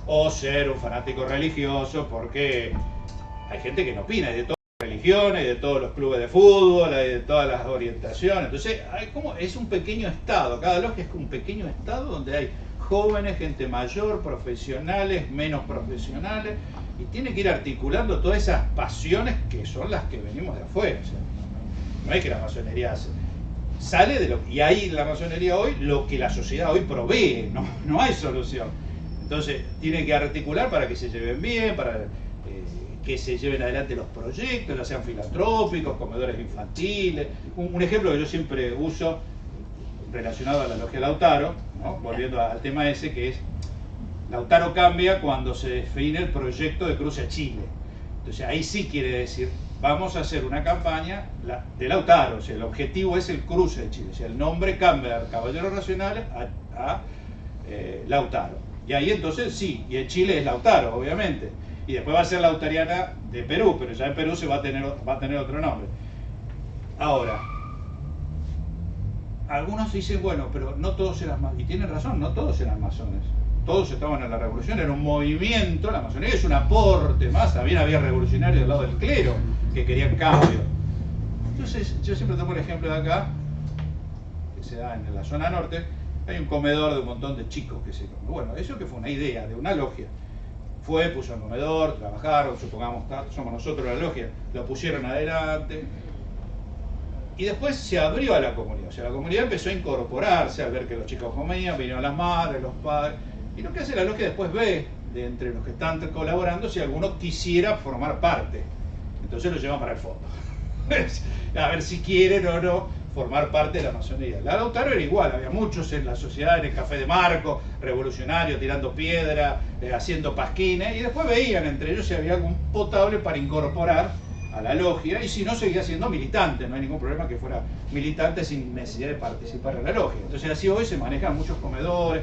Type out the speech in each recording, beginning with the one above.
o ser un fanático religioso, porque hay gente que no opina de todas las religiones, de todos los clubes de fútbol, de todas las orientaciones. Entonces es un pequeño estado, cada logia es un pequeño estado donde hay jóvenes, gente mayor, profesionales, menos profesionales, y tiene que ir articulando todas esas pasiones que son las que venimos de afuera. O sea, no es que la masonería sale de lo y hay la masonería hoy lo que la sociedad hoy provee, no hay solución. Entonces tiene que articular para que se lleven bien, para que se lleven adelante los proyectos, ya sean filantrópicos, comedores infantiles. Un ejemplo que yo siempre uso relacionado a la logia Lautaro, ¿no? Volviendo al tema ese, que es Lautaro cambia cuando se define el proyecto de Cruce a Chile. Entonces ahí sí quiere decir, vamos a hacer una campaña de Lautaro, o sea, el objetivo es el cruce de Chile, o sea, el nombre cambia de Caballeros Racionales a Lautaro. Y ahí entonces sí, y en Chile es Lautaro, obviamente. Y después va a ser Lautariana de Perú, pero ya en Perú va a tener otro nombre. Ahora, algunos dicen, bueno, pero no todos eran masones. Y tienen razón, no todos eran masones. Todos estaban en la revolución, era un movimiento, la masonería es un aporte más, también había revolucionarios del lado del clero que querían cambio. Entonces, yo siempre tomo el ejemplo de acá, que se da en la zona norte, hay un comedor de un montón de chicos que se comen. Bueno, eso que fue una idea de una logia. Puso un comedor, trabajaron, supongamos, somos nosotros la logia, lo pusieron adelante. Y después se abrió a la comunidad, o sea, la comunidad empezó a incorporarse al ver que los chicos comían, vinieron las madres, los padres. Y lo que hace la logia después ve, de entre los que están colaborando, si alguno quisiera formar parte. Entonces lo llevan para el fondo. A ver si quieren o no formar parte de la masonería. La Lautaro era igual, había muchos en la sociedad, en el café de Marco, revolucionarios, tirando piedra, haciendo pasquines, y después veían entre ellos si había algún potable para incorporar a la logia, y si no, seguía siendo militante, no hay ningún problema que fuera militante sin necesidad de participar en la logia. Entonces así hoy se manejan muchos comedores,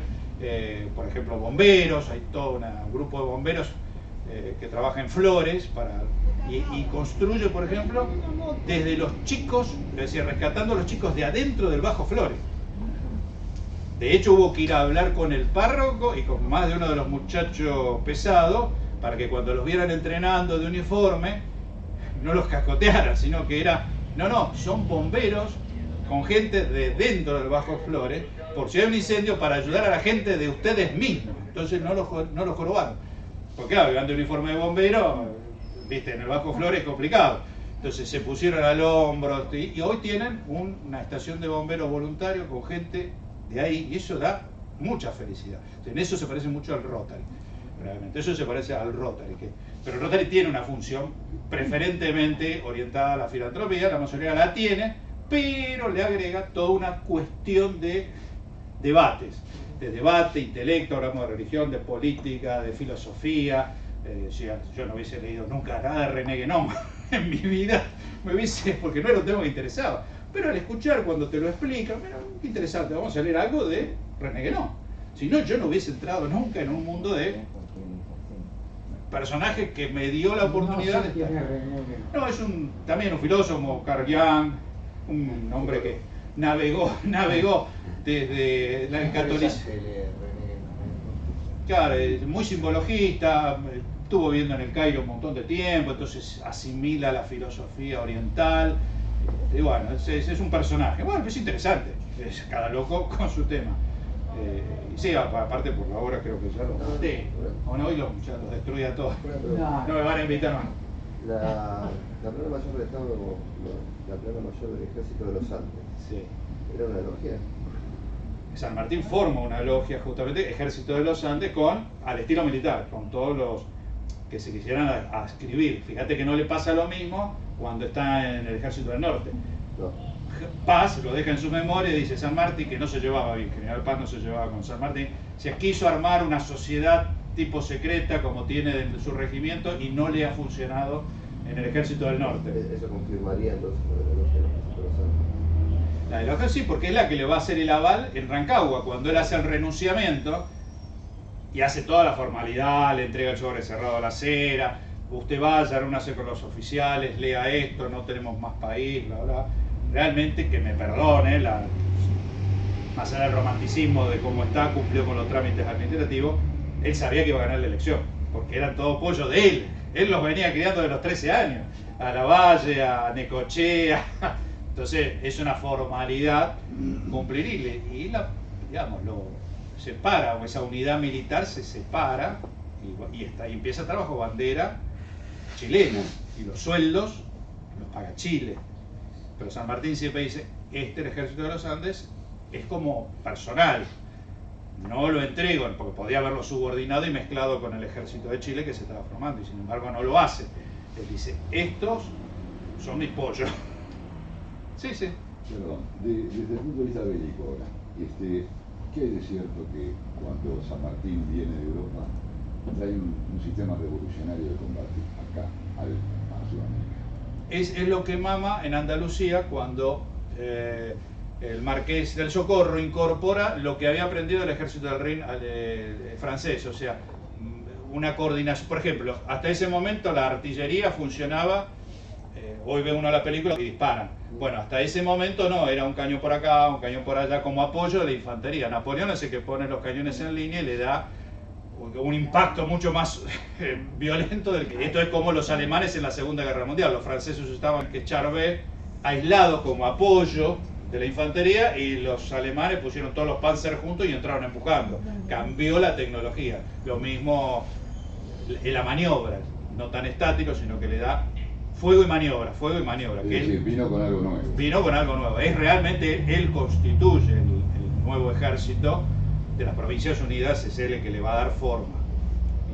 por ejemplo bomberos, hay todo un grupo de bomberos que trabaja en Flores y construye, por ejemplo, desde los chicos, es decir, rescatando a los chicos de adentro del Bajo Flores. De hecho hubo que ir a hablar con el párroco y con más de uno de los muchachos pesados para que cuando los vieran entrenando de uniforme no los cascotearan, sino que era, no, son bomberos con gente de dentro del Bajo Flores, por si hay un incendio, para ayudar a la gente de ustedes mismos. Entonces no los jorobaron. Porque claro, llevando el uniforme de bombero, viste, en el Bajo Flores es complicado. Entonces se pusieron al hombro y hoy tienen una estación de bomberos voluntarios con gente de ahí, y eso da mucha felicidad. Entonces, en eso se parece mucho al Rotary, realmente. Eso se parece al Rotary. Pero el Rotary tiene una función preferentemente orientada a la filantropía, la masonería la tiene, pero le agrega toda una cuestión de debates. De debate, intelecto, hablamos de religión, de política, de filosofía. Yo no hubiese leído nunca nada de René Guénon en mi vida, porque no era un tema que me interesaba. Pero al escuchar cuando te lo explican, mira, qué interesante, vamos a leer algo de René Guénon. Si no, yo no hubiese entrado nunca en un mundo de personaje que me dio la oportunidad de estar. No, es también un filósofo como Carl Jung, un hombre que navegó desde el catolicismo. Claro, muy simbologista, estuvo viviendo en el Cairo un montón de tiempo, entonces asimila la filosofía oriental. Y bueno, es un personaje. Bueno, es interesante, es cada loco con su tema. Y sí, aparte por la obra creo que ya lo maté. Bueno, hoy ya los destruí a todos. No me van a invitar más. La plana mayor del Estado, la plana mayor del Ejército de los Andes, sí, ¿era una logia? San Martín forma una logia, justamente, Ejército de los Andes, al estilo militar, con todos los que se quisieran adscribir. Fíjate que no le pasa lo mismo cuando está en el Ejército del Norte. No. Paz lo deja en su memoria y dice San Martín, que no se llevaba bien, General Paz no se llevaba con San Martín, se quiso armar una sociedad tipo secreta como tiene de su regimiento y no le ha funcionado en el Ejército del Norte. ¿Eso confirmaría entonces la logia del Ejército de los Andes? La de logia sí, porque es la que le va a hacer el aval en Rancagua, cuando él hace el renunciamiento y hace toda la formalidad, le entrega el sobre cerrado a la acera, usted vaya, reúnase con los oficiales, lea esto, no tenemos más país, bla, bla. Realmente, que me perdone, más allá del romanticismo de cómo está, cumplió con los trámites administrativos, él sabía que iba a ganar la elección, porque eran todo pollo de él. Él los venía criando de los 13 años, a Lavalle, a Necochea. Entonces es una formalidad cumplir y digamos, lo separa, o esa unidad militar se separa y empieza a trabajar bandera chilena, y los sueldos los paga Chile. Pero San Martín siempre dice, el ejército de los Andes es como personal, no lo entrego, porque podía haberlo subordinado y mezclado con el ejército de Chile que se estaba formando, y sin embargo no lo hace. Él dice, estos son mis pollos. Sí, sí. Perdón, desde el punto de vista bélico ahora, ¿qué hay de cierto que cuando San Martín viene de Europa trae un sistema revolucionario de combate acá, a Sudamérica? Es lo que mama en Andalucía cuando el Marqués del Socorro incorpora lo que había aprendido el ejército del Rin francés, o sea, una coordinación. Por ejemplo, hasta ese momento la artillería funcionaba, hoy ve uno la película y disparan. Bueno, hasta ese momento no, era un cañón por acá, un cañón por allá, como apoyo de la infantería. Napoleón es el que pone los cañones en línea y le da un impacto mucho más violento del que... Esto es como los alemanes en la Segunda Guerra Mundial. Los franceses estaban que Charbet aislado como apoyo de la infantería, y los alemanes pusieron todos los Panzer juntos y entraron empujando. Cambió la tecnología. Lo mismo en la maniobra, no tan estático, sino que le da fuego y maniobra, fuego y maniobra. Es decir, vino con algo nuevo. Vino con algo nuevo. Es realmente, él constituye el nuevo ejército de las Provincias Unidas, es él el que le va a dar forma.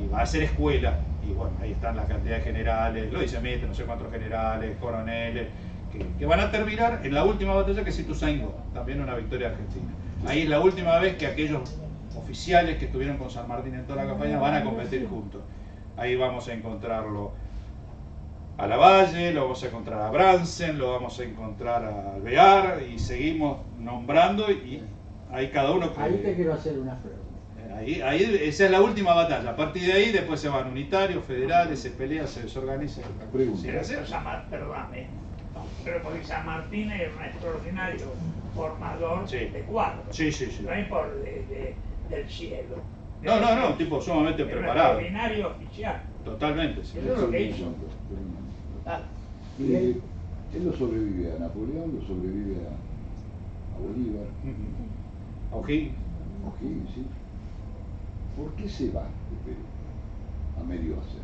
Y va a hacer escuela. Y bueno, ahí están la cantidad de generales, lo dice Mitre, no sé cuántos generales, coroneles, que van a terminar en la última batalla, que es Ituzaingó, también una victoria argentina. Ahí es la última vez que aquellos oficiales que estuvieron con San Martín en toda la campaña van a competir juntos. Ahí vamos a encontrarlo a Lavalle, lo vamos a encontrar a Bransen, lo vamos a encontrar a Alvear, y seguimos nombrando, y ahí cada uno... Ahí te quiero hacer una pregunta. Ahí esa es la última batalla. A partir de ahí después se van unitarios, federales, se pelean, se desorganizan. Perdóname, pero porque San Martín es un extraordinario formador de cuadros. Sí, sí, sí. No es por del cielo. No, un tipo sumamente preparado. Un extraordinario oficial. Totalmente, sí. Eso es lo que hizo. Él lo sobrevive a Napoleón, lo sobrevive a Bolívar. A O'Higgins. O'Higgins, sí. ¿Por qué se va de Perú a medio hacer?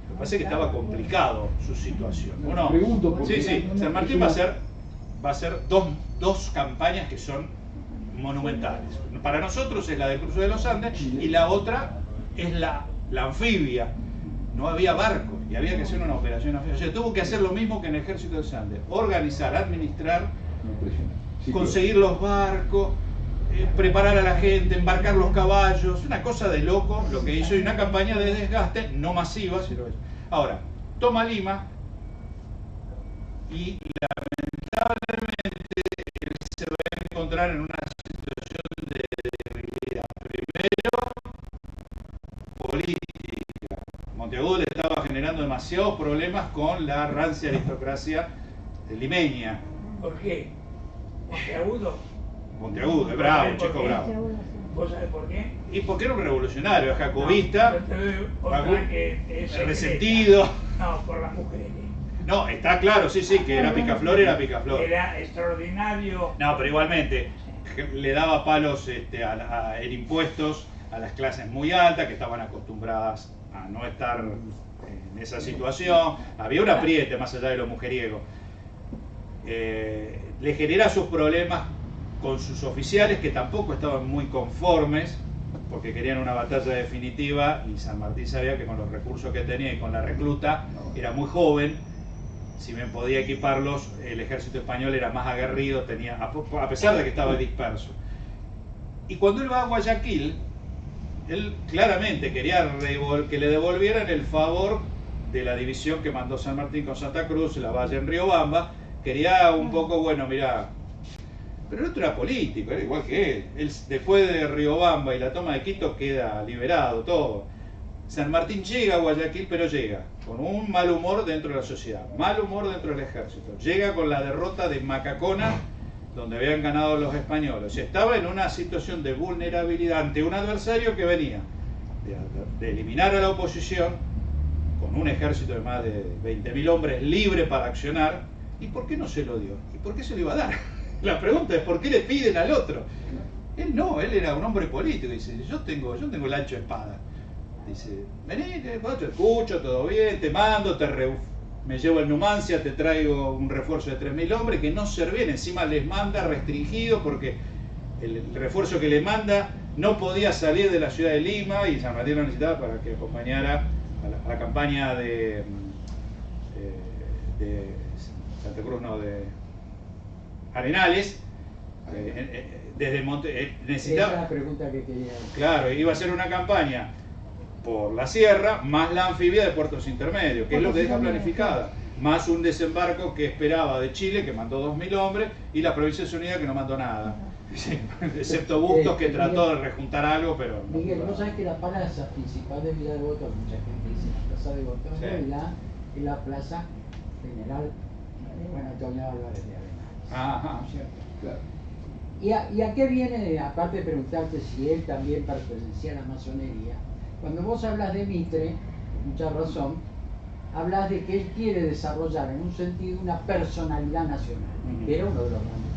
Me parece que estaba complicado su situación. No, pregunto por qué. Sí. San Martín va a ser dos campañas que son monumentales. Para nosotros es la del cruce de los Andes, y la otra es la anfibia. No había barcos y había que hacer una operación anfibia. O sea, tuvo que hacer lo mismo que en el ejército de los Andes: organizar, administrar, conseguir los barcos, preparar a la gente, embarcar los caballos. Una cosa de loco lo que hizo, y una campaña de desgaste no masiva, sino eso. Ahora, toma Lima, y lamentablemente él se va a encontrar en una situación de debilidad. Primero, política. Monteagudo le estaba generando demasiados problemas con la rancia aristocracia limeña. ¿Por qué? Monteagudo, es bravo, un chico bravo. ¿Vos sabés por qué? Y porque era un revolucionario, jacobista, resentido. No, por las mujeres. No, está claro, sí, que era picaflor, Era extraordinario. No, pero igualmente le daba palos en impuestos a las clases muy altas, que estaban acostumbradas a no estar en esa situación. Había un apriete más allá de lo mujeriego. Le genera sus problemas con sus oficiales, que tampoco estaban muy conformes, porque querían una batalla definitiva, y San Martín sabía que con los recursos que tenía y con la recluta, era muy joven. Si bien podía equiparlos, el ejército español era más aguerrido, a pesar de que estaba disperso. Y cuando él va a Guayaquil, él claramente quería que le devolvieran el favor de la división que mandó San Martín con Santa Cruz, Lavalle en Riobamba. Quería un poco, bueno, mirá, pero el otro era político, era igual que él. Él después de Riobamba y la toma de Quito queda liberado, todo. San Martín llega a Guayaquil, pero llega con un mal humor dentro de la sociedad, mal humor dentro del ejército. Llega con la derrota de Macacona donde habían ganado los españoles, estaba en una situación de vulnerabilidad ante un adversario que venía de eliminar a la oposición con un ejército de más de 20.000 hombres libre para accionar. ¿Y por qué no se lo dio? ¿Y por qué se lo iba a dar? La pregunta es ¿por qué le piden al otro? Él no, él era un hombre político. Dice, yo tengo el ancho de espada. Dice, vení, te escucho, todo bien, te mando, me llevo el Numancia, te traigo un refuerzo de 3.000 hombres que no servían, encima les manda restringido porque el refuerzo que le manda no podía salir de la ciudad de Lima y San Martín lo necesitaba para que acompañara a la campaña de Santa Cruz, no, de Arenales. Desde necesitaba. Esa es la pregunta que quería. Claro, iba a ser una campaña por la sierra, más la anfibia de puertos intermedios, que es lo que deja planificada, más un desembarco que esperaba de Chile, que mandó 2.000 hombres, y la Provincias Unidas, que no mandó nada. Sí, excepto Bustos, que trató de rejuntar algo, pero... Miguel, vos sabés que la plaza principal de Villa Devoto, mucha gente dice la plaza de Devoto, en realidad es la plaza general, bueno, Antonio Álvarez de Arenales. Ajá, ¿Cierto? Claro. ¿Y a qué viene, aparte de preguntarte si él también pertenecía a la masonería? Cuando vos hablas de Mitre, con mucha razón, hablas de que él quiere desarrollar en un sentido una personalidad nacional, que era uno de los grandes.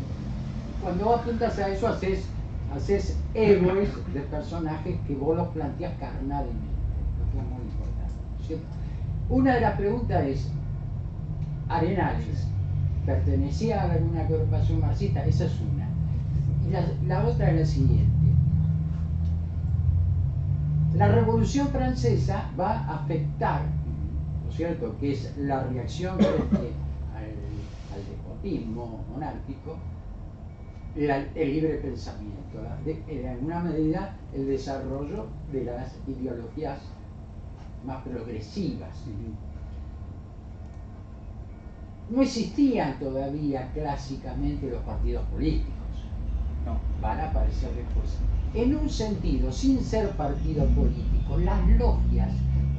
Cuando vos apuntas a eso, haces héroes de personajes que vos los planteas carnalmente, lo que es muy importante, ¿cierto? Una de las preguntas es, Arenales, ¿pertenecía a alguna agrupación marxista? Esa es una. Y la otra es la siguiente. La Revolución Francesa va a afectar, ¿no es cierto?, que es la reacción frente al despotismo monárquico, el libre pensamiento, en alguna medida el desarrollo de las ideologías más progresivas. No existían todavía clásicamente los partidos políticos. no. Van a aparecer después. En un sentido, sin ser partido político, las logias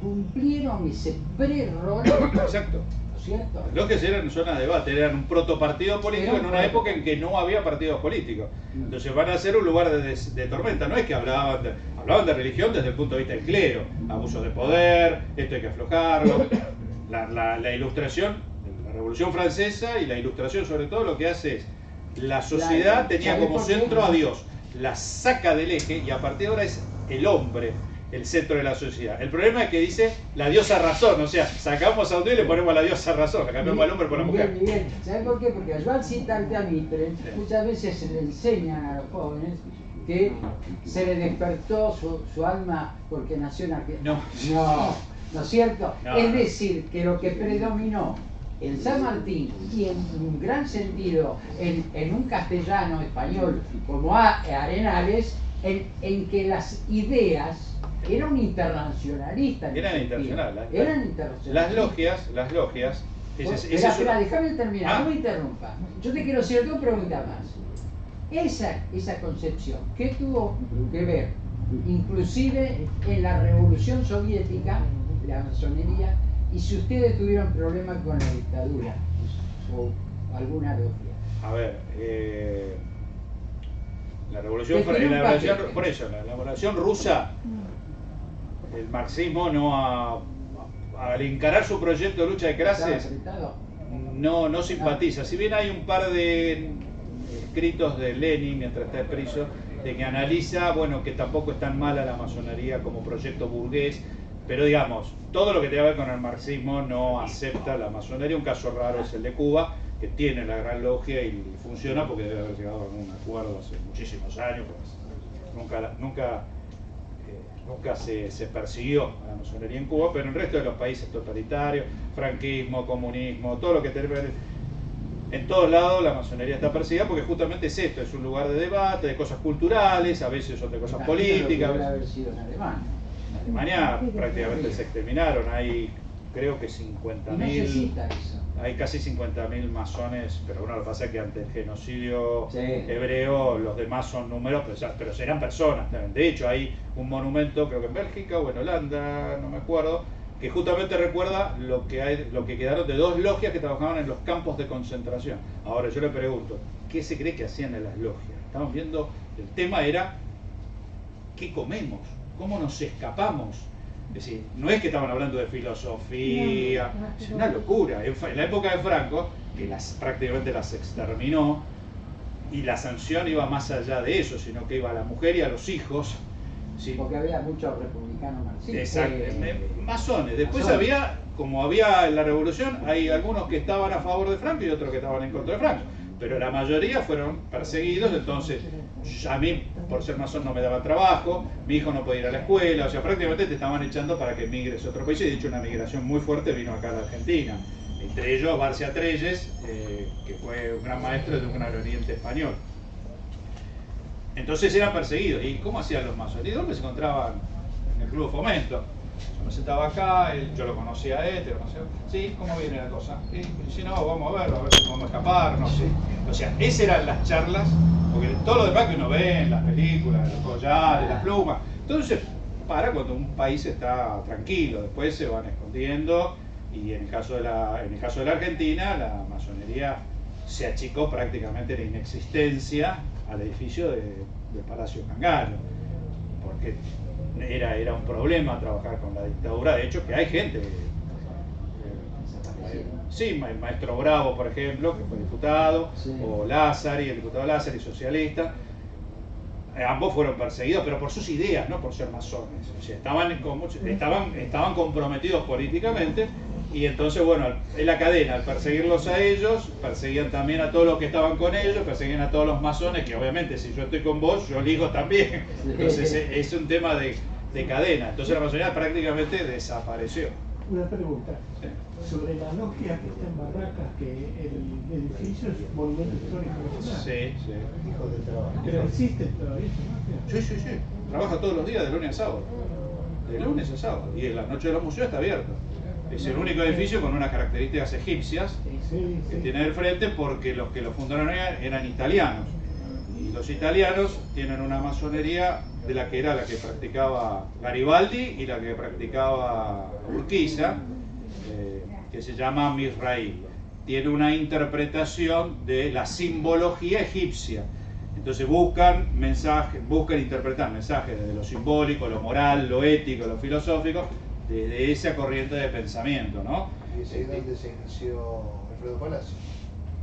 cumplieron ese pre-rol. Exacto. ¿No es cierto? Las logias eran zona de debate, eran un protopartido político en una época en que no había partidos políticos. Entonces van a ser un lugar de tormenta. No es que hablaban de religión desde el punto de vista del clero, abuso de poder, esto hay que aflojarlo. La ilustración, la Revolución Francesa y la ilustración sobre todo lo que hace es, la sociedad tenía como centro a Dios, la saca del eje y a partir de ahora es el hombre el centro de la sociedad. El problema es que dice la diosa razón, o sea, sacamos a un Dios y le ponemos a la diosa razón, le cambiamos al hombre por la mujer. Miguel, ¿sabes por qué? Porque yo al citarte a Mitre, muchas veces se le enseñan a los jóvenes que se le despertó su alma porque nació en Argentina. No es cierto. No. Es decir, que lo que predominó en San Martín y en un gran sentido en un castellano español como Arenales, en que las ideas eran internacionalistas. Eran internacionales. Las logias. Espera, déjame terminar, no me interrumpas. Yo te quiero hacer dos preguntas más. Esa concepción, ¿qué tuvo que ver, inclusive en la Revolución Soviética, la masonería, y si ustedes tuvieron problemas con la dictadura o alguna logia? A ver, la revolución rusa, el marxismo al encarar su proyecto de lucha de clases no simpatiza. Si bien hay un par de escritos de Lenin mientras está preso de que analiza, bueno, que tampoco es tan mala la masonería como proyecto burgués, pero digamos, todo lo que tiene que ver con el marxismo no acepta la masonería. Un caso raro es el de Cuba, que tiene la gran logia y funciona porque debe haber llegado a un acuerdo hace muchísimos años, pues nunca se persiguió a la masonería en Cuba, pero en el resto de los países totalitarios, franquismo, comunismo, todo lo que tiene que ver, en todos lados la masonería está perseguida porque justamente es esto, es un lugar de debate, de cosas culturales, a veces son de cosas políticas. Debe haber sido en Alemania. En Alemania prácticamente se exterminaron, hay creo que 50.000, hay casi 50.000 masones, pero bueno, lo que pasa es que ante el genocidio hebreo los demás son números, pero serán personas también. De hecho hay un monumento, creo que en Bélgica o en Holanda, no me acuerdo, que justamente recuerda lo que quedaron de 2 logias que trabajaban en los campos de concentración. Ahora yo le pregunto, ¿qué se cree que hacían en las logias? Estamos viendo, el tema era ¿qué comemos? ¿Cómo nos escapamos? Es decir, no es que estaban hablando de filosofía, es una locura. En la época de Franco, que prácticamente las exterminó, y la sanción iba más allá de eso, sino que iba a la mujer y a los hijos. ¿Sí? Porque había muchos republicanos marxistas. Exacto, masones. Después había, como había en la revolución, hay algunos que estaban a favor de Franco y otros que estaban en contra de Franco. Pero la mayoría fueron perseguidos, entonces a mí, por ser masón, no me daba trabajo, mi hijo no podía ir a la escuela, o sea, prácticamente te estaban echando para que emigres a otro país, y de hecho una migración muy fuerte vino acá a la Argentina. Entre ellos, Barcia Trelles, que fue un gran maestro de un gran oriente español. Entonces eran perseguidos. ¿Y cómo hacían los masones? ¿Y dónde se encontraban? En el Club Fomento. Yo me sentaba acá, yo lo conocía a él, te lo conocía. Sí, ¿cómo viene la cosa? Y si no, vamos a ver si podemos escapar, no sé. O sea, esas eran las charlas, porque todo lo demás que uno ve en las películas, los collares, las plumas, entonces para cuando un país está tranquilo, después se van escondiendo, y en el caso de la Argentina, la masonería se achicó prácticamente la inexistencia al edificio del Palacio Cangallo, porque era un problema trabajar con la dictadura. De hecho, que hay gente, sí, el maestro Bravo, por ejemplo, que fue diputado, sí, o Lázari, el diputado Lázari, socialista, ambos fueron perseguidos, pero por sus ideas, no por ser masones. O sea, estaban comprometidos políticamente, y entonces, bueno, en la cadena, al perseguirlos a ellos, perseguían también a todos los que estaban con ellos, perseguían a todos los masones, que obviamente si yo estoy con vos, yo elijo también. Entonces es un tema de cadena. Entonces la masonería prácticamente desapareció. Una pregunta. Sí. Sobre la logia que está en Barracas, que el edificio es Monumento Histórico Nacional. Sí, sí. Hijos del trabajo. ¿Pero existe todavía esa logia? Sí. Trabaja todos los días, de lunes a sábado. De lunes a sábado. Y en la noche de los museos está abierto. Es el único edificio con unas características egipcias que tiene al frente, porque los que lo fundaron eran italianos. Y los italianos tienen una masonería de la que practicaba Garibaldi y la que practicaba Urquiza, que se llama Misraí. Tiene una interpretación de la simbología egipcia. Entonces buscan interpretar mensajes desde lo simbólico, lo moral, lo ético, lo filosófico, de esa corriente de pensamiento, ¿no? Y es ahí donde se inició Alfredo Palacio.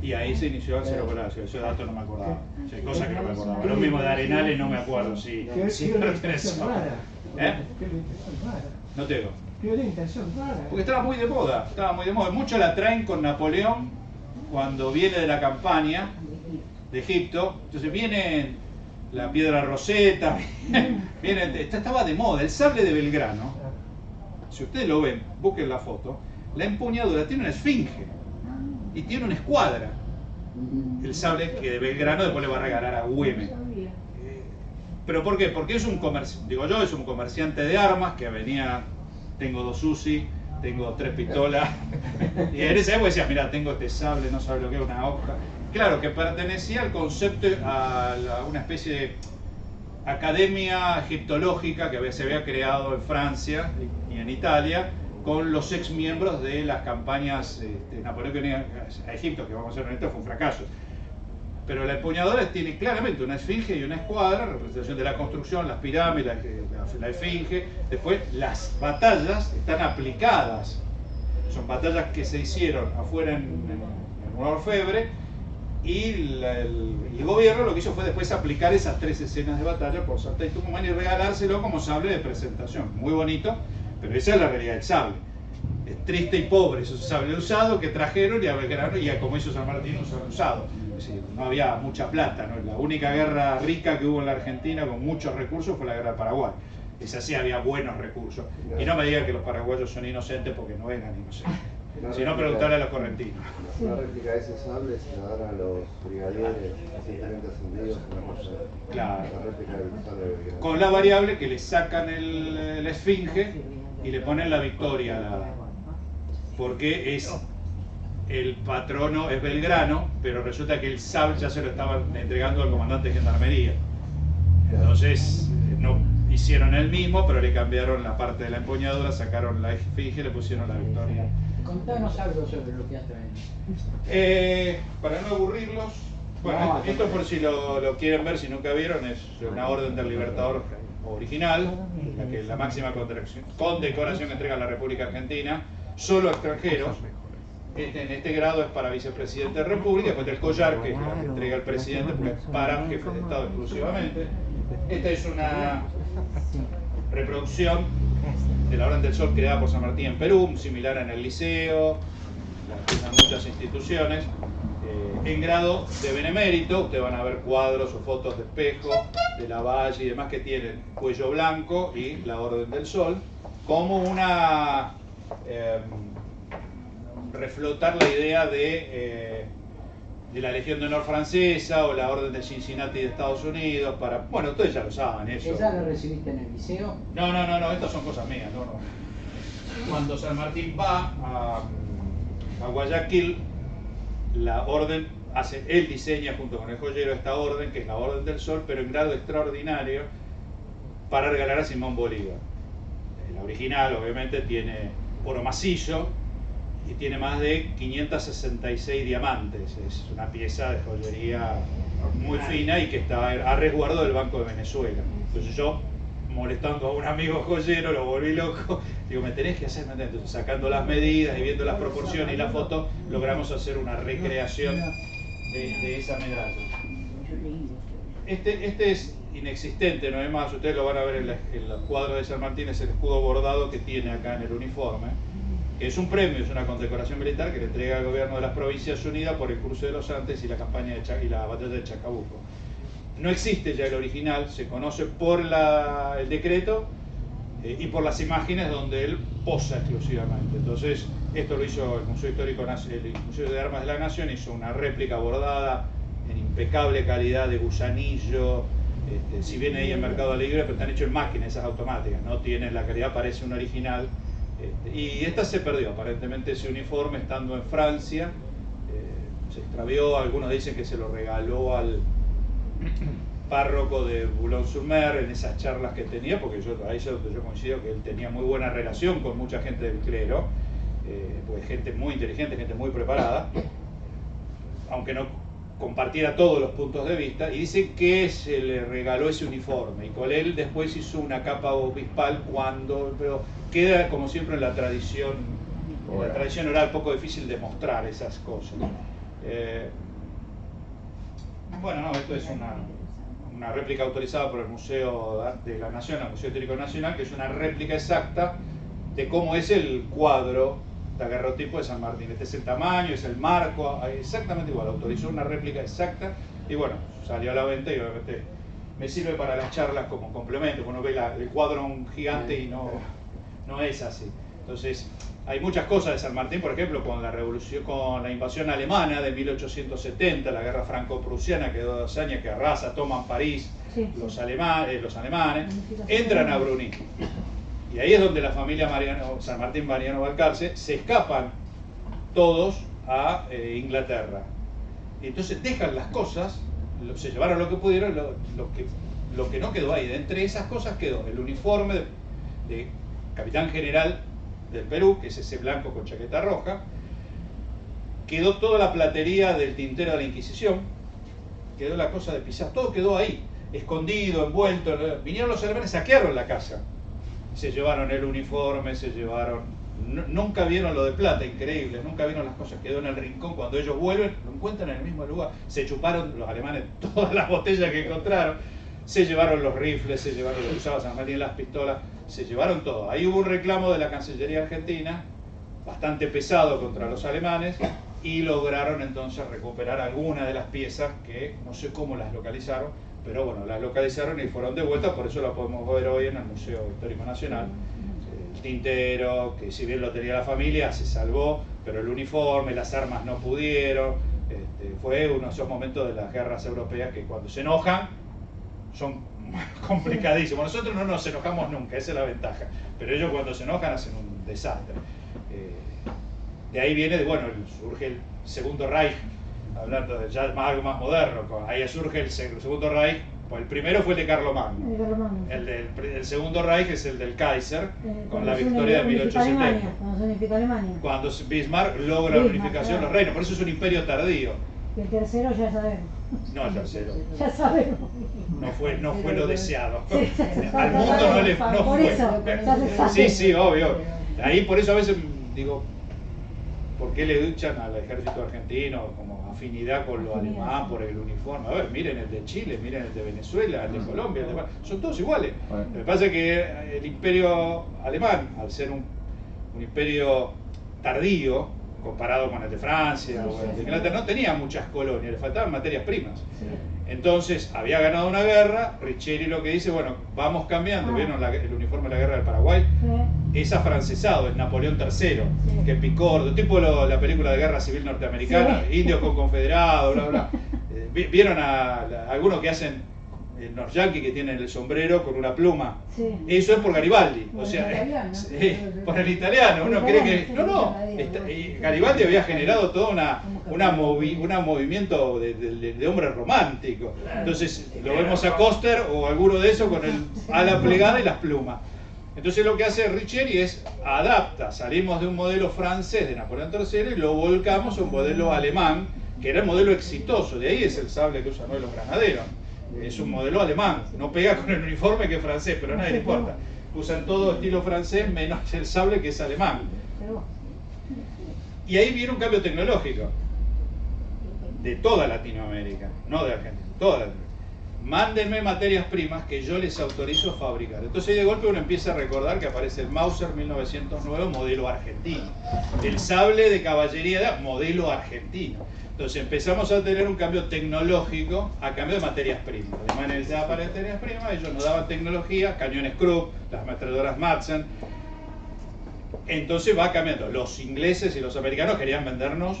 Y ahí se inició el Cerro Palacio, ese dato no me acordaba. O sea, hay cosas que no me acordaba. Lo mismo de Arenales no me acuerdo si pertenece. No te digo. ¿Qué orientación rara? Porque estaba muy de moda, Muchos la traen con Napoleón cuando viene de la campaña de Egipto. Entonces viene la piedra Rosetta, estaba de moda. El sable de Belgrano, si ustedes lo ven, busquen la foto, la empuñadura tiene una esfinge y tiene una escuadra. El sable que de Belgrano después le va a regalar a Güemes. ¿Pero por qué? Porque es un comerciante de armas que venía, tengo 2 Uzi, tengo 3 pistolas, y en esa época decía, mira, tengo este sable, no sabe lo que es, una hoja. Claro, que pertenecía al concepto, a una especie de academia egiptológica que se había creado en Francia y en Italia, con los ex miembros de las campañas napoleónicas a Egipto, que vamos a ser honestos, fue un fracaso. Pero la empuñadura tiene claramente una esfinge y una escuadra, representación de la construcción, las pirámides, la esfinge. Después las batallas están aplicadas, son batallas que se hicieron afuera en un orfebre, y el gobierno lo que hizo fue después aplicar esas 3 escenas de batalla por Salta y Tucumán y regalárselo como sable de presentación. Muy bonito, pero esa es la realidad del sable. Es triste y pobre esos sables usados que trajeron, y a Belgrano, y como hizo San Martín, usado. Es decir, no había mucha plata, ¿no? La única guerra rica que hubo en la Argentina con muchos recursos fue la guerra de Paraguay. Esa sí había buenos recursos. Y no me digan que los paraguayos son inocentes, porque no eran inocentes. Si no, preguntarle a los correntinos. Una réplica de ese sable se la dan a los brigadieres recientemente ascendidos. Claro. La réplica del sable de Belgrano. Con la variable que le sacan la esfinge y le ponen la victoria, porque el patrono es Belgrano, pero resulta que el sable ya se lo estaban entregando al comandante de gendarmería. Entonces, hicieron el mismo, pero le cambiaron la parte de la empuñadura, sacaron la efigie y le pusieron la victoria. Contanos algo sobre lo que has traído. Para no aburrirlos, bueno, esto por si lo quieren ver, si nunca vieron, es una orden del Libertador original, la máxima condecoración que entrega la República Argentina, solo a extranjeros. En este grado es para vicepresidente de República, después del collar, que es la que entrega el presidente, porque es para jefe de Estado exclusivamente. Esta es una reproducción de la Orden del Sol creada por San Martín en Perú, similar en el Liceo, en muchas instituciones. En grado de benemérito, ustedes van a ver cuadros o fotos de Espejo, de Lavalle y demás que tienen cuello blanco y la Orden del Sol, como una... reflotar la idea de la Legión de Honor francesa o la Orden de Cincinnati de Estados Unidos, bueno, ustedes ya lo saben eso. ¿Esa la recibiste en el liceo? No, estas son cosas mías, no. Cuando San Martín va a Guayaquil, la orden él diseña junto con el joyero esta orden, que es la Orden del Sol, pero en grado extraordinario, para regalar a Simón Bolívar. La original, obviamente, tiene oro macizo, y tiene más de 566 diamantes. Es una pieza de joyería muy fina y que está a resguardo del Banco de Venezuela. Entonces yo, molestando a un amigo joyero, lo volví loco. Digo, me tenés que hacer, entonces sacando las medidas y viendo las proporciones y la foto, logramos hacer una recreación de esa medalla. Este es inexistente, no es más, ustedes lo van a ver en los cuadros de San Martín, es el escudo bordado que tiene acá en el uniforme. Que es un premio, es una condecoración militar que le entrega al gobierno de las Provincias Unidas por el cruce de los Andes y la campaña y la batalla de Chacabuco. No existe ya el original, se conoce por el decreto y por las imágenes donde él posa exclusivamente. Entonces, esto lo hizo el Museo Histórico, el Museo de Armas de la Nación, hizo una réplica bordada en impecable calidad de gusanillo. Si viene ahí en Mercado Libre, pero están hechos en máquinas, esas automáticas, no tienen la calidad, parece un original. Y esta se perdió, aparentemente ese uniforme estando en Francia, se extravió, algunos dicen que se lo regaló al párroco de Boulogne-sur-Mer en esas charlas que tenía, porque ahí es donde yo coincido que él tenía muy buena relación con mucha gente del clero, pues gente muy inteligente, gente muy preparada, aunque no compartiera todos los puntos de vista, y dice que se le regaló ese uniforme, y con él después hizo una capa obispal pero queda como siempre en la tradición oral, poco difícil de mostrar esas cosas. Esto es una réplica autorizada por el Museo de la Nación, el Museo Histórico Nacional, que es una réplica exacta de cómo es el cuadro daguerrotipo de San Martín. Este es el tamaño, es el marco, exactamente igual, autorizó una réplica exacta y bueno, salió a la venta y obviamente me sirve para las charlas como complemento. Uno ve el cuadro gigante y no es así. Entonces, hay muchas cosas de San Martín, por ejemplo, con la invasión alemana de 1870, la guerra franco-prusiana que duró 2 años, que arrasa, toman París, los alemanes, entran a Bruní. Y ahí es donde la familia San Martín Mariano Balcarce se escapan todos a Inglaterra. Y entonces dejan las cosas, se llevaron lo que pudieron, lo que no quedó ahí. Entre esas cosas quedó el uniforme de capitán general del Perú, que es ese blanco con chaqueta roja. Quedó toda la platería del tintero de la Inquisición, quedó la cosa de Pizarro, todo quedó ahí, escondido, envuelto. Vinieron los alemanes, saquearon la casa. Se llevaron el uniforme, nunca vieron lo de plata, increíble, nunca vieron las cosas, quedó en el rincón. Cuando ellos vuelven, lo encuentran en el mismo lugar. Se chuparon los alemanes todas las botellas que encontraron, se llevaron los rifles, se llevaron lo que usaba San Martín, las pistolas, se llevaron todo. Ahí hubo un reclamo de la Cancillería Argentina, bastante pesado contra los alemanes, y lograron entonces recuperar algunas de las piezas que no sé cómo las localizaron, pero bueno, las localizaron y fueron de vuelta, por eso la podemos ver hoy en el Museo Histórico Nacional. El tintero, que si bien lo tenía la familia, se salvó, pero el uniforme, las armas no pudieron. Fue uno de esos momentos de las guerras europeas que cuando se enojan son complicadísimos. Nosotros no nos enojamos nunca, esa es la ventaja, pero ellos cuando se enojan hacen un desastre. De ahí viene, surge el Segundo Reich, hablando de ya algo más moderno, ahí surge el Segundo Reich el primero fue el de Carlomagno. El segundo Reich es el del Kaiser, con la victoria de 1870. Cuando se unifica Alemania. Cuando Bismarck logra la unificación de los reinos, por eso es un imperio tardío. Y el tercero ya sabemos. No, el tercero. Ya sabemos. No fue lo deseado. Sí, Al mundo no le por fue. eso, ya se sabe. Sí, sí, obvio. Ahí por eso a veces digo, ¿por qué le duchan al ejército argentino como afinidad con lo alemán por el uniforme? A ver, miren el de Chile, miren el de Venezuela, el de Colombia, el de... son todos iguales. Lo que pasa es que el imperio alemán, al ser un imperio tardío, comparado con el de Francia o el de Inglaterra, no tenía muchas colonias, le faltaban materias primas. Entonces, había ganado una guerra, Riccieri lo que dice, bueno, vamos cambiando, ¿vieron el uniforme de la guerra del Paraguay? Es afrancesado, es Napoleón III, que picordo, tipo la película de guerra civil norteamericana, indios con confederados, bla, bla. ¿Vieron a algunos que hacen los yanquis que tienen el sombrero con una pluma? Eso es por Garibaldi, o sea, por el italiano, uno cree que... No, Garibaldi había generado todo un movimiento de hombre romántico. Entonces lo vemos a Coster o alguno de esos con el ala plegada y las plumas. Entonces lo que hace Riccieri es adapta, salimos de un modelo francés de Napoleón III y lo volcamos a un modelo alemán, que era el modelo exitoso. De ahí es el sable que usan hoy los granaderos. Es un modelo alemán, no pega con el uniforme que es francés, pero a nadie le importa. Usan todo estilo francés menos el sable que es alemán. Y ahí viene un cambio tecnológico de toda Latinoamérica, no de Argentina, toda Latinoamérica. Mándenme materias primas que yo les autorizo a fabricar. Entonces de golpe uno empieza a recordar que aparece el Mauser 1909 modelo argentino, el sable de caballería modelo argentino. Entonces empezamos a tener un cambio tecnológico a cambio de materias primas. Los alemanes necesitaban materias primas, ellos nos daban tecnología, cañones Krupp, las ametralladoras Madsen. Entonces va cambiando. Los ingleses y los americanos querían vendernos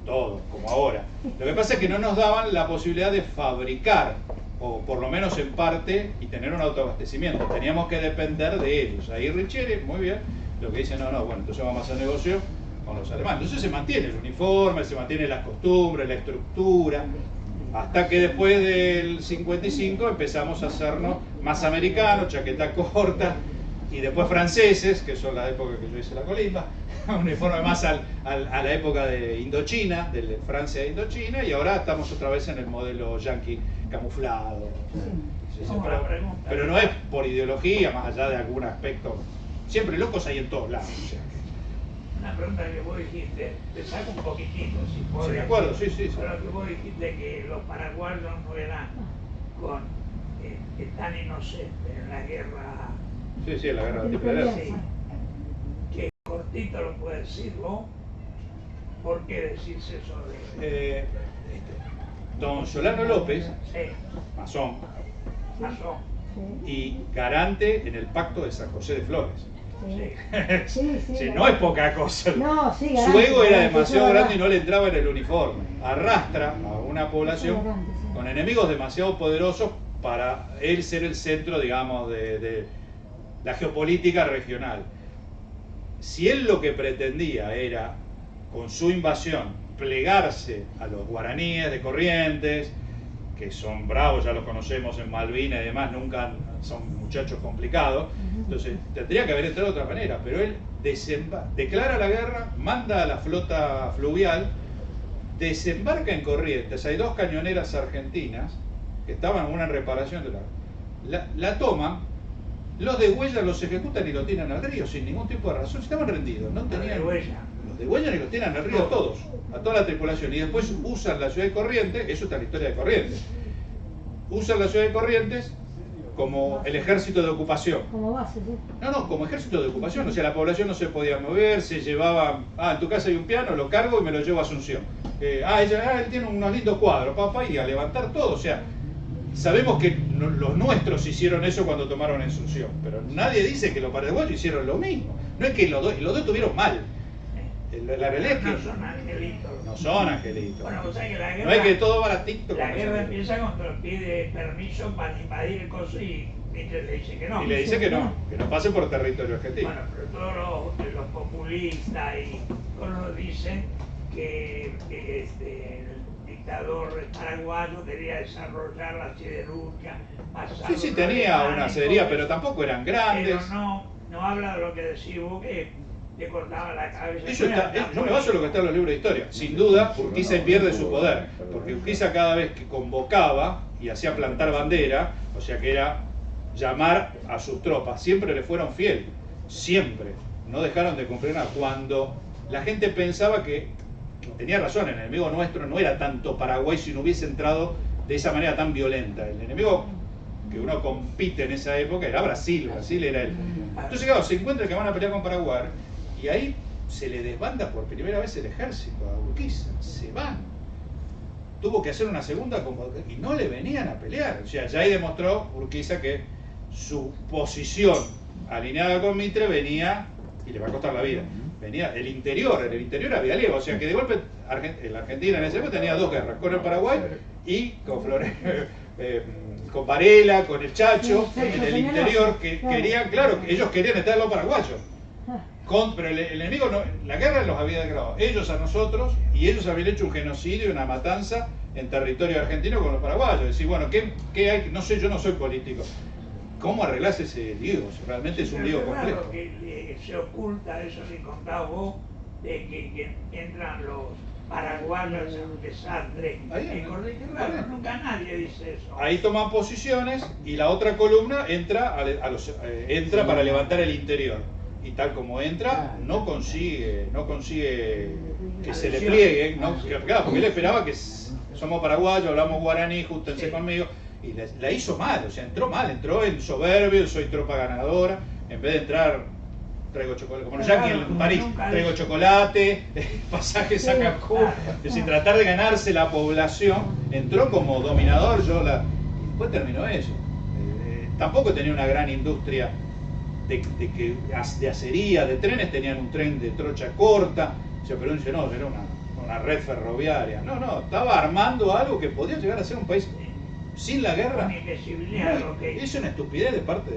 todo, como ahora. Lo que pasa es que no nos daban la posibilidad de fabricar, o por lo menos en parte, y tener un autoabastecimiento. Teníamos que depender de ellos. Ahí Riccieri, muy bien, lo que dice, no, bueno, entonces vamos a hacer negocio con los alemanes. Entonces se mantiene el uniforme, se mantiene las costumbres, la estructura, hasta que después del 55 empezamos a hacernos más americanos, chaqueta corta, y después franceses, que son la época que yo hice la colimba, un uniforme más a la época de Indochina, de Francia e Indochina, y ahora estamos otra vez en el modelo yankee camuflado. Pero no es por ideología, más allá de algún aspecto. Siempre locos hay en todos lados. O sea. Una pregunta que vos dijiste, te saco un poquitito, si podés. Sí, de acuerdo, sí. Pero que vos dijiste que los paraguayos no eran tan inocentes en la guerra. Sí, en la guerra de la Triple Guerra. Sí. Que cortito lo puedes decir vos. ¿Por qué decís eso de...? Don Solano López, masón, y garante en el pacto de San José de Flores. No es poca cosa. Su ego era demasiado grande y no le entraba en el uniforme. Arrastra a una población con enemigos demasiado poderosos para él ser el centro, digamos, de la geopolítica regional. Si él lo que pretendía era, con su invasión, plegarse a los guaraníes de Corrientes, que son bravos, ya los conocemos en Malvinas y demás, nunca son muchachos complicados, entonces tendría que haber entrado de otra manera, pero él declara la guerra, manda a la flota fluvial, desembarca en Corrientes, hay 2 cañoneras argentinas que estaban en una reparación de la toman, los degüellan, los ejecutan y lo tiran al río sin ningún tipo de razón, estaban rendidos, no tenían... Los degüellan y los tiran al río todos, a toda la tripulación, y después usan la ciudad de Corrientes, eso está en la historia de Corrientes, usan la ciudad de Corrientes como el ejército de ocupación. Como base, sí. No, como ejército de ocupación, o sea, la población no se podía mover, se llevaba, en tu casa hay un piano, lo cargo y me lo llevo a Asunción. Él tiene unos lindos cuadros, papá, y a levantar todo, o sea, sabemos que los nuestros hicieron eso cuando tomaron Asunción, pero nadie dice que los paraguayos hicieron lo mismo. No es que los dos estuvieron mal. La realidad es que no son angelitos. No son angelitos. Bueno, o sea que la guerra, no es que todo baratito. La guerra empieza cuando pide permiso para invadir el coso y Hitler le dice que no. Y le dice que no pase por territorio argentino. Bueno, pero todos los populistas y todos dicen que el dictador paraguayo quería desarrollar la siderúrgica. Sí, tenía una cedería, pero tampoco eran grandes. Pero no habla de lo que decís vos, que le cortaba la cabeza. Eso está, yo me baso en lo que está en los libros de historia. Sin duda, Urquiza pierde su poder, porque Urquiza cada vez que convocaba y hacía plantar bandera, o sea que era llamar a sus tropas, siempre le fueron fiel, siempre, no dejaron de cumplir nada. Cuando la gente pensaba que tenía razón, el enemigo nuestro no era tanto Paraguay si no hubiese entrado de esa manera tan violenta. El enemigo que uno compite en esa época era Brasil era él. Entonces claro, se encuentra que van a pelear con Paraguay y ahí se le desbanda por primera vez el ejército a Urquiza, se van. Tuvo que hacer una segunda convocatoria y no le venían a pelear. O sea, ya ahí demostró Urquiza que su posición alineada con Mitre venía, y le va a costar la vida, venía el interior había aliado, o sea que de golpe la Argentina en ese momento tenía dos guerras, con el Paraguay y con con Varela, con el Chacho, en el interior, que querían, claro, ellos querían estar los paraguayos. Pero el enemigo, la guerra los había declarado ellos a nosotros, y ellos habían hecho un genocidio y una matanza en territorio argentino con los paraguayos. Decir, bueno, ¿qué hay? No sé, yo no soy político. ¿Cómo arreglás ese lío? Realmente es un lío complejo. Claro que se oculta eso que contabas vos, de que entran los paraguayos en un desastre. Nunca nadie dice eso. Ahí toman posiciones y la otra columna entra, entra para levantar el interior. Y tal como entra, no consigue que se le pliegue, claro, porque él esperaba que somos paraguayos, hablamos guaraní, jústense conmigo, y la hizo mal, o sea, entró en soberbio, soy tropa ganadora, en vez de entrar, traigo chocolate, como los yanquis en París, traigo chocolate, pasajes a Cancún, es decir, tratar de ganarse la población, entró como dominador, y después terminó eso. Tampoco tenía una gran industria de acería, de trenes, tenían un tren de trocha corta, o sea, pero dice, no, era una red ferroviaria. No, estaba armando algo que podía llegar a ser un país sin la guerra. Es una estupidez de parte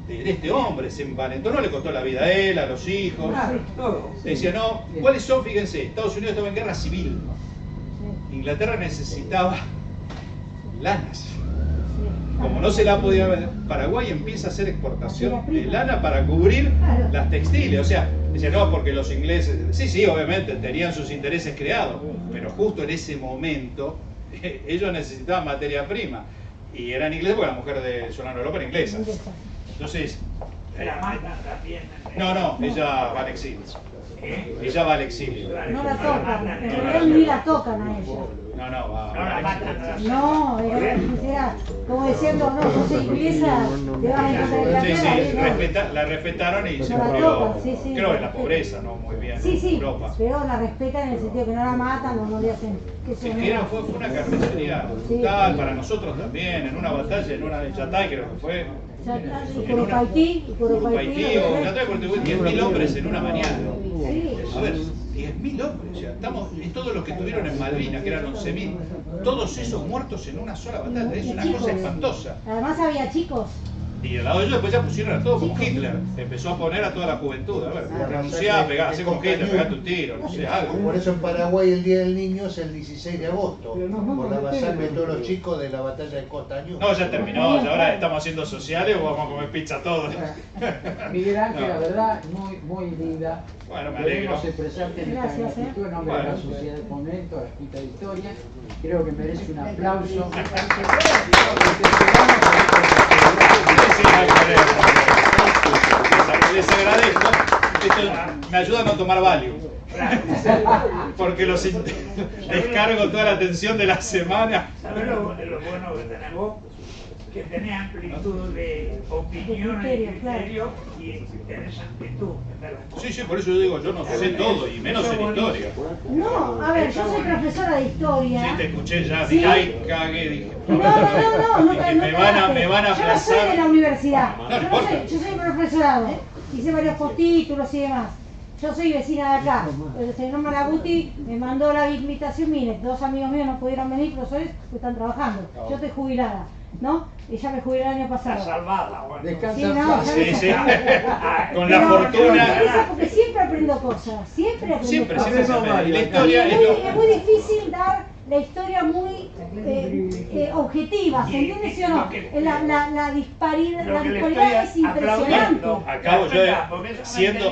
de este hombre, se envalentó, no le costó la vida a él, a los hijos. Decía, no, ¿cuáles son? Fíjense, Estados Unidos estaba en guerra civil, Inglaterra necesitaba lanas. Como no se la podía ver, Paraguay empieza a hacer exportación de lana para cubrir las textiles. O sea, decía, no, porque los ingleses, sí, obviamente, tenían sus intereses creados, pero justo en ese momento ellos necesitaban materia prima. Y eran ingleses porque la mujer de Solano Europa era inglesa. Entonces... La matan también. No, ella va al exilio. Ella va al exilio. No la tocan, en realidad ni la tocan a ella. No, va. No la matan. No, era como diciendo, no, yo soy inglesa, te vas a encontrar en Sí, la respetaron y se murió. Creo en la pobreza, ¿no? Muy bien. Sí, Europa. pero la respetan en el sentido que no la matan o no le hacen. Fue una carnicería brutal para nosotros también, en una batalla, en una de Yatay, creo que fue. Curupaití, o Yatay, 10.000 hombres en una mañana. A ver, 10.000 hombres, o sea, es todos los que estuvieron en Malvinas, que eran 11.000, todos esos muertos en una sola batalla, es una cosa espantosa. Además había chicos. Y al lado de ellos después ya pusieron a todos como Hitler, empezó a poner a toda la juventud, a ver, renunciá, hacé como Hitler, pegate un tiro, no sé, algo. Por eso en Paraguay el Día del Niño es el 16 de agosto, por la masacre de todos los chicos de la batalla de Costañú. No, ya terminó, ya ahora estamos haciendo sociales o vamos a comer pizza todos. Miguel Ángel, la verdad, muy linda. Bueno, me alegro. Queremos expresarte nuestra gratitud en nombre de la Sociedad de Fomento a la Escrita de Historia. Creo que merece un aplauso. Les agradezco. Esto me ayuda a no tomar Valium. Porque descargo toda la tensión de la semana. ¿Sabes lo bueno que tenemos? Que tenés amplitud de opinión y criterio y tenés amplitud. Sí, por eso yo digo, yo no sé todo y menos en historia. No, a ver, yo soy profesora de historia. Sí, te escuché ya, dije, ay, cagué, dije. No, me van a yo no soy de la universidad. Yo soy profesorado. Hice varios postítulos y demás. Yo soy vecina de acá. El señor Malaguti me mandó la invitación. Mire, 2 amigos míos no pudieron venir, profesores, que están trabajando. Yo estoy jubilada, ¿no? Ella me jubilé el año pasado. Está salvada, bueno. Descansa sí, no, sí. Con la fortuna. Porque siempre al aprendo cosas, siempre aprendo Siempre cosas. se aprende. Y la Y historia es muy difícil dar la historia muy objetiva, ¿se entiende sí o no? La disparidad es impresionante. Acabo yo siendo...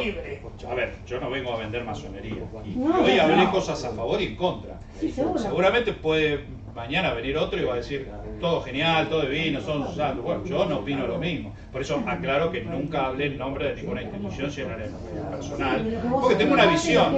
A ver, yo no vengo a vender masonería. Y hoy hablé cosas a favor y en contra. Sí, seguro. Seguramente puede mañana venir otro y va a decir todo genial, todo divino, son sus santos. Bueno, yo no opino lo mismo. Por eso aclaro que nunca hablé en nombre de ninguna institución, sino en el personal. Porque tengo una visión.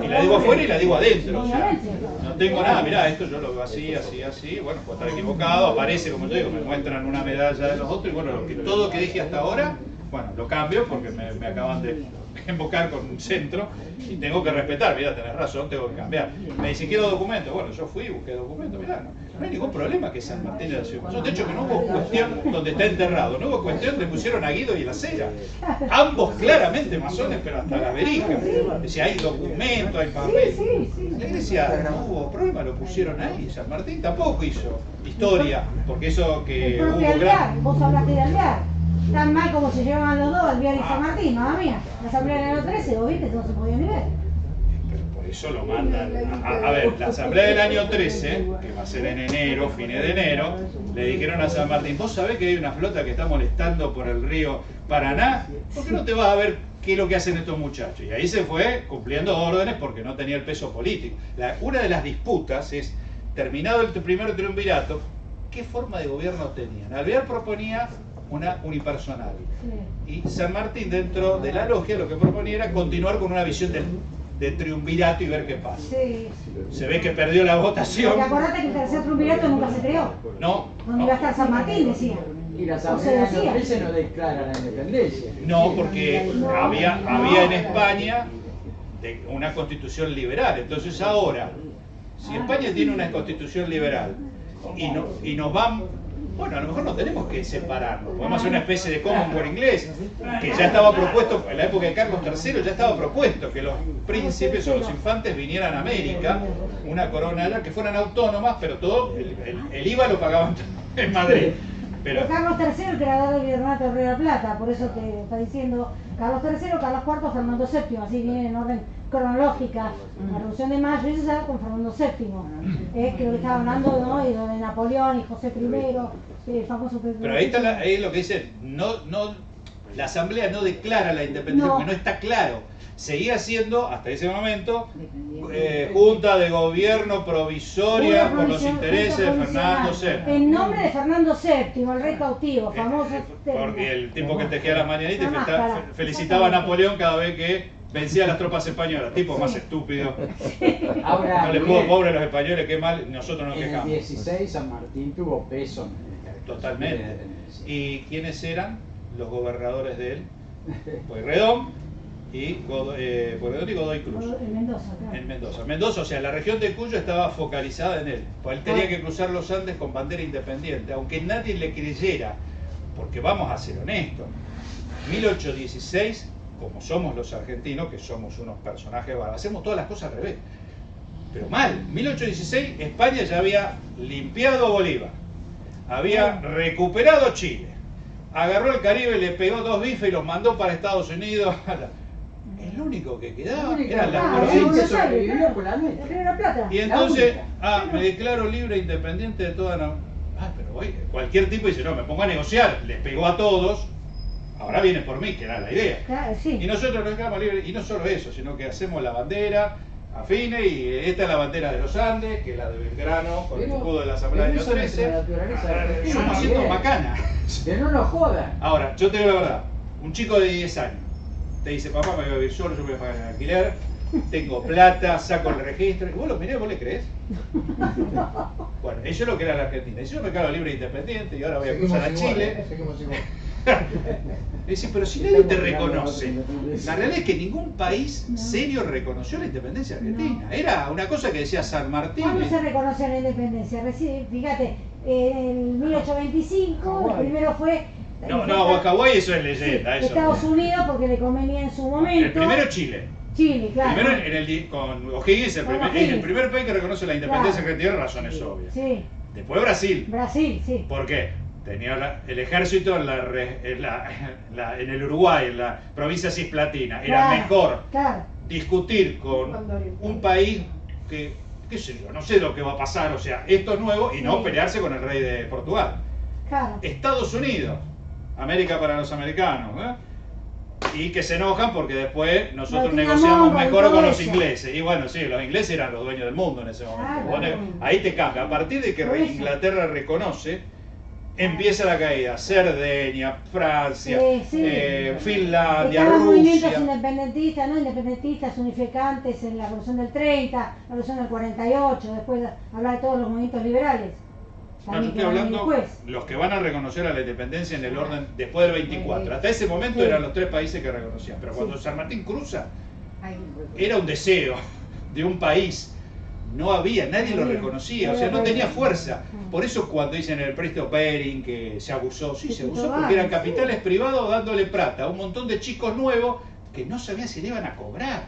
Y la digo afuera y la digo adentro. O sea, no tengo nada, mirá, esto yo lo veo así, así, así. Bueno, puedo estar equivocado, aparece, como yo digo, me muestran una medalla de los otros. Y bueno, todo lo que dije hasta ahora, bueno, lo cambio porque me acaban de invocar con un centro y tengo que respetar, mira, tenés razón, tengo que cambiar. Me dicen, quiero documentos. Bueno, yo fui y busqué documentos, mirá, no hay ningún problema que San Martín era ciudad. De hecho, que no hubo cuestión donde está enterrado, no hubo cuestión donde pusieron a Guido y la Cera. Ambos claramente masones, pero hasta la verija. Decía, hay documentos, hay papel. La iglesia no hubo problema, lo pusieron ahí. San Martín tampoco hizo historia, porque eso que el propio Alvear, vos hablaste de Alvear. Tan mal como se llevaban los dos, Alvear y San Martín, mamá mía. La asamblea del año 13, vos viste, no se podía ni ver. Pero por eso lo mandan. A ver, la asamblea del año 13, que va a ser en enero, fines de enero, le dijeron a San Martín, ¿vos sabés que hay una flota que está molestando por el río Paraná? ¿Por qué no te vas a ver qué es lo que hacen estos muchachos? Y ahí se fue cumpliendo órdenes porque no tenía el peso político. Una de las disputas es, terminado el primer triunvirato, ¿qué forma de gobierno tenían? Alvear proponía una unipersonal. Y San Martín, dentro de la logia, lo que proponía era continuar con una visión de triunvirato y ver qué pasa. Sí. Se ve que perdió la votación. Porque acordate que el tercer triunvirato nunca se creó. No. Donde iba a estar San Martín, decía. Y la asamblea del año 13 no declara la independencia. No, porque había en España una constitución liberal. Entonces ahora, si España tiene una constitución liberal y nos van... Bueno, a lo mejor no tenemos que separarnos, podemos hacer una especie de Commonwealth inglés, que ya estaba propuesto, en la época de Carlos III ya estaba propuesto que los príncipes o los infantes vinieran a América, una corona allá, que fueran autónomas, pero todo, el IVA lo pagaban en Madrid. Pero Carlos III, el creador del Virreinato del Río de la Plata, por eso te está diciendo Carlos III, Carlos IV, Fernando VII, así viene en orden cronológica. La Revolución de Mayo y se sabe con Fernando VII, que lo que estaba hablando, ¿no? Y lo de Napoleón y José I, el famoso presidente. Pero ahí es lo que dice, la asamblea no declara la independencia porque no está claro. Seguía siendo, hasta ese momento, junta de gobierno provisoria por los intereses de Fernando VII. En nombre de Fernando VII, el rey cautivo, famoso. Porque el tipo que tejía las mañanitas felicitaba a Napoleón cada vez que vencía a las tropas españolas. Tipo más estúpido. Ahora, no le puedo pobre a los españoles, qué mal, nosotros nos quejamos. En el 16 San Martín tuvo peso. Totalmente. ¿Y quiénes eran los gobernadores de él? Pueyrredón y Godoy Cruz. En Mendoza, claro. En Mendoza. Mendoza, o sea, la región de Cuyo estaba focalizada en él. Pues él tenía que cruzar los Andes con bandera independiente, aunque nadie le creyera, porque vamos a ser honestos. 1816, como somos los argentinos, que somos unos personajes bárbaros, hacemos todas las cosas al revés. Pero mal. 1816, España ya había limpiado a Bolívar, había recuperado Chile, agarró el Caribe, le pegó 2 bifes y los mandó para Estados Unidos. El único que quedaba eran las provincias. Y entonces, me declaro libre e independiente de toda la... pero oye, cualquier tipo dice, no, me pongo a negociar, les pegó a todos, ahora vienen por mí, que era la idea. Claro, sí. Y nosotros nos quedamos libres, y no solo eso, sino que hacemos la bandera afine, y esta es la bandera de los Andes, que es la de Belgrano, con el escudo de la Asamblea del año 13. Estamos haciendo macana. Que no nos jodan. Ahora, yo te digo la verdad, un chico de 10 años te dice, papá, me voy a vivir solo, yo voy a pagar el alquiler, tengo plata, saco el registro, y vos lo mirás, vos le crees. Bueno, eso es lo que era la Argentina. Y yo me quedo libre e independiente y ahora voy a cruzar a Chile. Es decir, pero si nadie te reconoce, la realidad es que ningún país serio reconoció la independencia argentina. Era una cosa que decía San Martín. ¿Cuándo se reconoció la independencia? Fíjate, en 1825, el primero fue... No, Hawái eso es leyenda. Eso Estados Unidos porque le convenía en su momento. El primero Chile. Chile, claro. Primero con O'Higgins, es el primer país que reconoce la independencia argentina, razones obvias. Sí. Después Brasil. Brasil, sí. ¿Por qué? tenía el ejército en el Uruguay, en la provincia cisplatina. Era mejor discutir con un país que, qué sé yo, no sé lo que va a pasar, o sea, esto es nuevo, y no pelearse con el rey de Portugal. Estados Unidos, América para los americanos, y que se enojan porque después nosotros negociamos mejor con los ingleses. Y bueno, sí, los ingleses eran los dueños del mundo en ese momento. Ahí te cambia. A partir de que Inglaterra reconoce, empieza la caída. Cerdeña, Francia, Finlandia, Rusia. Los movimientos independentistas, ¿no? Independentistas, unificantes en la Revolución del 30, la Revolución del 48, después hablar de todos los movimientos liberales. No, yo estoy hablando los que van a reconocer a la independencia en el orden después del 24. Hasta ese momento eran los 3 países que reconocían. Pero cuando San Martín cruza, era un deseo de un país. No había, nadie lo reconocía, o sea, no tenía fuerza. Por eso cuando dicen en el préstamo Bering que se abusó, sí, se abusó porque eran capitales privados dándole plata a un montón de chicos nuevos que no sabían si le iban a cobrar.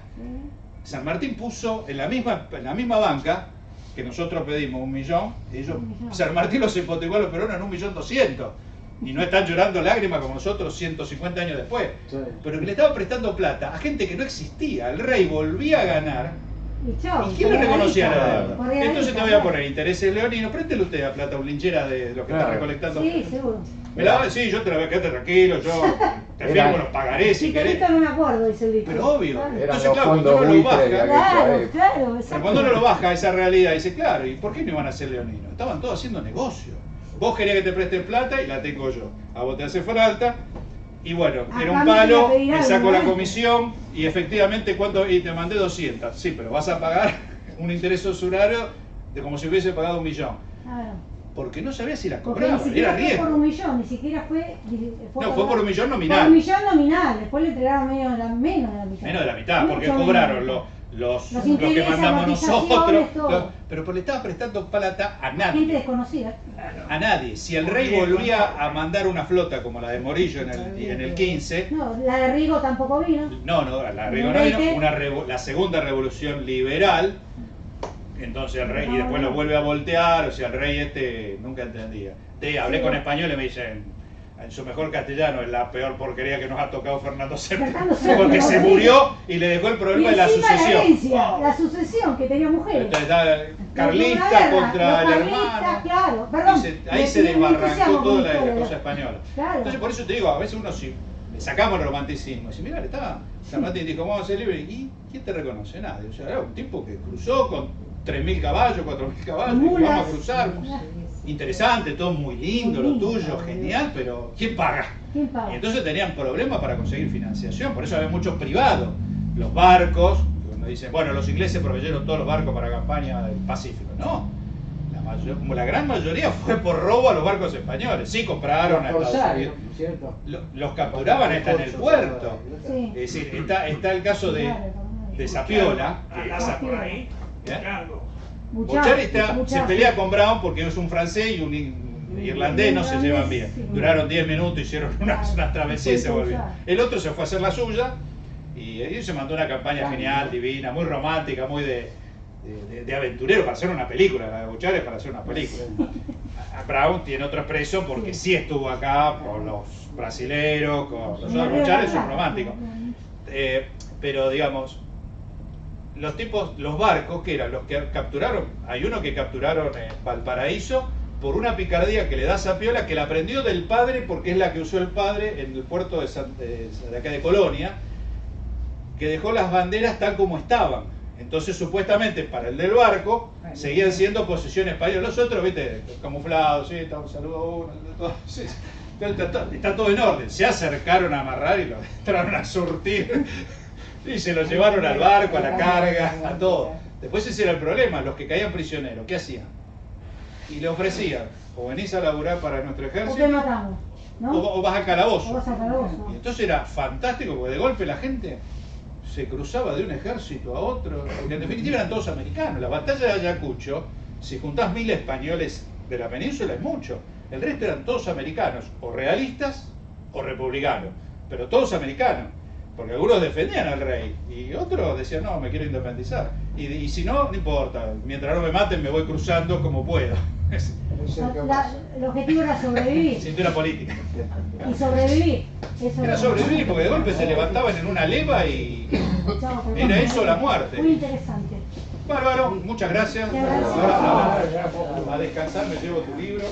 San Martín puso en la misma banca que nosotros pedimos 1 millón, San Martín los hipotecó a los peruanos en 1.200.000. Y no están llorando lágrimas como nosotros 150 años después. Pero que le estaba prestando plata a gente que no existía. El rey volvía a ganar. ¿Y quién le reconocía la deuda? Entonces te voy a poner intereses leoninos. Préstele usted a plata linchera de lo que está recolectando. Sí, seguro. Sí, yo te la voy a quedar tranquilo, yo te firmo los pagaré si querés. No me acuerdo, dice el Pero obvio. Entonces, claro, cuando uno lo baja, pero cuando uno lo baja a esa realidad, dice, claro, ¿y por qué no iban a ser leoninos? Estaban todos haciendo negocio. Vos querías que te presten plata y la tengo yo. A vos te hace falta. Y bueno, era un palo, me saco la comisión y efectivamente, y te mandé 200. Sí, pero vas a pagar un interés usurario de como si hubiese pagado 1 millón. Porque no sabía si la cobraba, era riesgo. Fue por 1 millón, ni siquiera fue por 1 millón nominal. Por 1 millón nominal, después le entregaron menos de la mitad. Menos de la mitad, porque cobraron los que mandamos nosotros. Pero le estaba prestando plata a nadie. Gente desconocida. A nadie. Si el rey volvía a mandar una flota como la de Morillo en el 15. No, la de Rigo tampoco vino. No, la de Rigo no vino. La segunda revolución liberal. Entonces el rey, y después lo vuelve a voltear, o sea, el rey nunca entendía. Hablé con españoles y me dicen, en su mejor castellano, es la peor porquería que nos ha tocado Fernando VII, porque se murió y le dejó el problema de la sucesión. La sucesión, que tenía mujeres. Entonces está carlista contra el hermano. Claro. Perdón, ahí se desbarrancó toda la cosa española. Entonces por eso te digo, a veces uno si le sacamos el romanticismo, y dice, mira, San Martín dijo, vamos a ser libres, ¿y quién te reconoce? Nadie. O sea, era un tipo que cruzó con 3.000 caballos, 4.000 caballos, vamos a cruzar. Interesante, todo muy lindo, lo tuyo, genial, pero ¿quién paga? Y entonces tenían problemas para conseguir financiación, por eso había muchos privados. Los barcos, cuando dicen, bueno, los ingleses proveyeron todos los barcos para la campaña del Pacífico. No, la gran mayoría fue por robo a los barcos españoles. Sí, compraron a Estados Unidos. Los capturaban hasta en el puerto. Es decir, está el caso de Sapiola. Bochari se pelea con Brown porque es un francés y un irlandés, no se llevan bien. Duraron 10 minutos, hicieron unas travesías y se volvieron. El otro se fue a hacer la suya y se mandó una campaña genial, divina, muy romántica, muy de aventurero para hacer una película. La de Bochari es para hacer una película. Brown tiene otro expreso porque sí estuvo acá con los brasileros, con los otros. Bochari es un romántico. Pero digamos, los barcos que eran los que capturaron, hay uno que capturaron en Valparaíso por una picardía que le da Sapiola, que la aprendió del padre porque es la que usó el padre en el puerto de acá de Colonia, que dejó las banderas tal como estaban. Entonces supuestamente para el del barco seguían siendo posesión española. Los otros, viste, camuflados, sí, un saludo a uno, todo, sí. Está todo en orden. Se acercaron a amarrar y lo entraron a surtir. Y se lo llevaron al barco, a la carga, a todo. Después ese era el problema, los que caían prisioneros, ¿qué hacían? Y le ofrecían, o venís a laburar para nuestro ejército, o te matamos, ¿no? o vas al calabozo. O vas al calabozo. Y entonces era fantástico, porque de golpe la gente se cruzaba de un ejército a otro, porque en definitiva eran todos americanos. La batalla de Ayacucho, si juntás 1000 españoles de la península es mucho. El resto eran todos americanos, o realistas o republicanos, pero todos americanos. Porque algunos defendían al rey y otros decían, no, me quiero independizar. Y si no, no importa, mientras no me maten me voy cruzando como puedo. El objetivo era sobrevivir. Cintura política. Y sobrevivir. Eso Era sobrevivir porque de golpe se levantaban en una leva y era eso la muerte. Muy interesante. Bárbaro, muchas gracias. Ahora a descansar, me llevo tu libro.